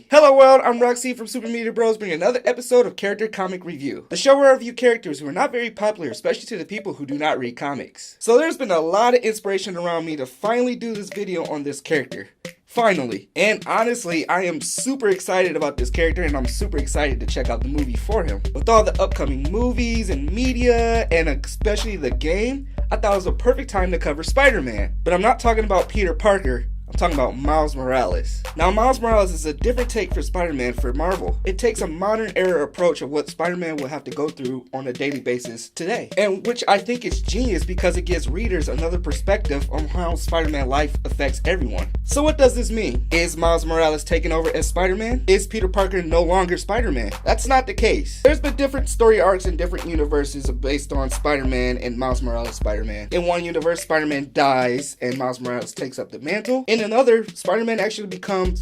Hello world, I'm Roxy from Super Media Bros, bringing another episode of Character Comic Review, the show where I review characters who are not very popular, especially to the people who do not read comics. So there's been a lot of inspiration around me to finally do this video on this character. Finally. And honestly, I am super excited about this character and I'm super excited to check out the movie for him. With all the upcoming movies and media, and especially the game, I thought it was a perfect time to cover Spider-Man. But I'm not talking about Peter Parker. I'm talking about Miles Morales. Now, Miles Morales is a different take for Spider-Man for Marvel. It takes a modern era approach of what Spider-Man will have to go through on a daily basis today. And which I think is genius because it gives readers another perspective on how Spider-Man life affects everyone. So what does this mean? Is Miles Morales taking over as Spider-Man? Is Peter Parker no longer Spider-Man? That's not the case. There's been different story arcs in different universes based on Spider-Man and Miles Morales Spider-Man. In one universe, Spider-Man dies and Miles Morales takes up the mantle. In another, Spider-Man actually becomes,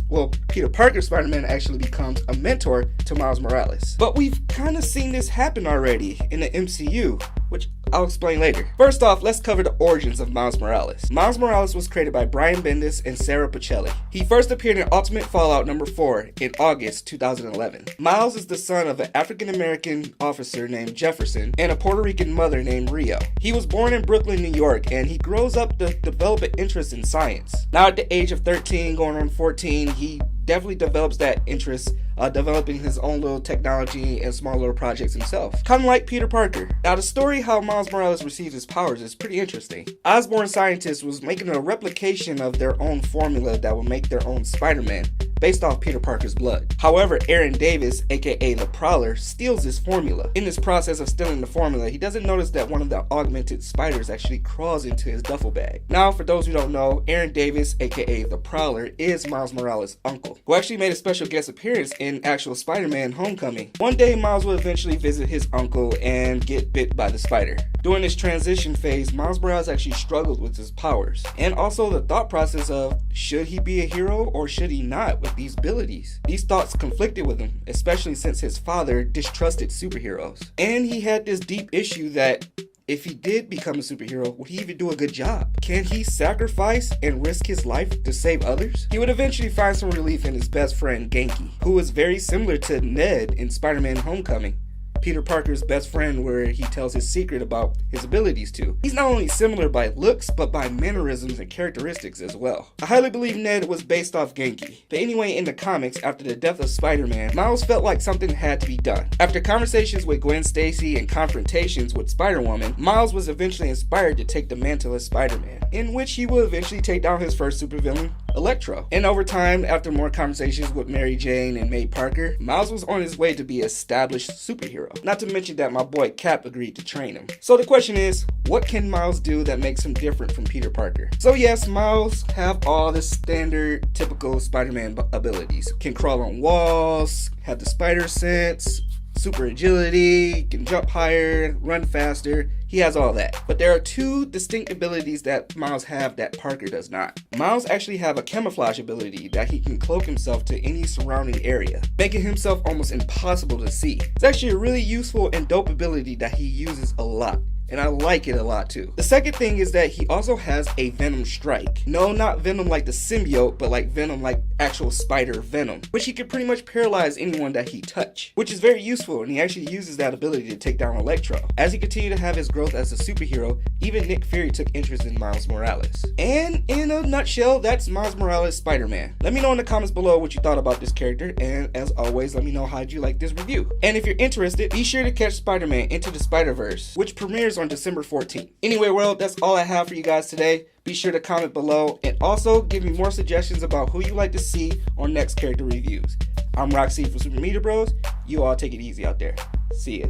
Peter Parker Spider-Man actually becomes a mentor to Miles Morales. But we've kind of seen this happen already in the MCU, which I'll explain later. First off, let's cover the origins of Miles Morales. Miles Morales was created by Brian Bendis and Sarah Pichelli. He first appeared in Ultimate Fallout number 4 in August 2011. Miles is the son of an African-American officer named Jefferson and a Puerto Rican mother named Rio. He was born in Brooklyn, New York, and he grows up to develop an interest in science. Now at the age of 13, going on 14, he definitely develops that interest, developing his own little technology and small little projects himself. Kind of like Peter Parker. Now the story how Miles Morales received his powers is pretty interesting. Osborn scientists was making a replication of their own formula that would make their own Spider-Man, based off Peter Parker's blood. However, Aaron Davis, aka the Prowler, steals this formula. In this process of stealing the formula, he doesn't notice that one of the augmented spiders actually crawls into his duffel bag. Now, for those who don't know, Aaron Davis, aka the Prowler, is Miles Morales' uncle, who actually made a special guest appearance in actual Spider-Man Homecoming. One day, Miles will eventually visit his uncle and get bit by the spider. During this transition phase, Miles Morales actually struggled with his powers, and also the thought process of, should he be a hero or should he not with these abilities? These thoughts conflicted with him, especially since his father distrusted superheroes. And he had this deep issue that if he did become a superhero, would he even do a good job? Can he sacrifice and risk his life to save others? He would eventually find some relief in his best friend, Genki, who is very similar to Ned in Spider-Man Homecoming, Peter Parker's best friend, where he tells his secret about his abilities to. He's not only similar by looks, but by mannerisms and characteristics as well. I highly believe Ned was based off Genki. But anyway, in the comics, after the death of Spider-Man, Miles felt like something had to be done. After conversations with Gwen Stacy and confrontations with Spider-Woman, Miles was eventually inspired to take the mantle as Spider-Man, in which he will eventually take down his first supervillain, Electro. And over time, after more conversations with Mary Jane and May Parker, Miles was on his way to be an established superhero. Not to mention that my boy Cap agreed to train him. So the question is, what can Miles do that makes him different from Peter Parker? So yes, Miles have all the standard, typical Spider-Man abilities. Can crawl on walls, have the spider sense, super agility, can jump higher, run faster. He has all that. But there are two distinct abilities that Miles have that Parker does not. Miles actually have a camouflage ability that he can cloak himself to any surrounding area, making himself almost impossible to see. It's actually a really useful and dope ability that he uses a lot, and I like it a lot too. The second thing is that he also has a venom strike. No, not venom like the symbiote, but like venom like actual spider venom, which he can pretty much paralyze anyone that he touch, which is very useful, and he actually uses that ability to take down Electro. As he continued to have his growth as a superhero, even Nick Fury took interest in Miles Morales. And in a nutshell, that's Miles Morales Spider-Man. Let me know in the comments below what you thought about this character, and as always, let me know how you like this review. And if you're interested, be sure to catch Spider-Man Into the Spider-Verse, which premieres on December 14th. Anyway, world, that's all I have for you guys today. Be sure to comment below and also give me more suggestions about who you like to see on next character reviews. I'm Roxy from Super Media Bros. You all take it easy out there. See ya.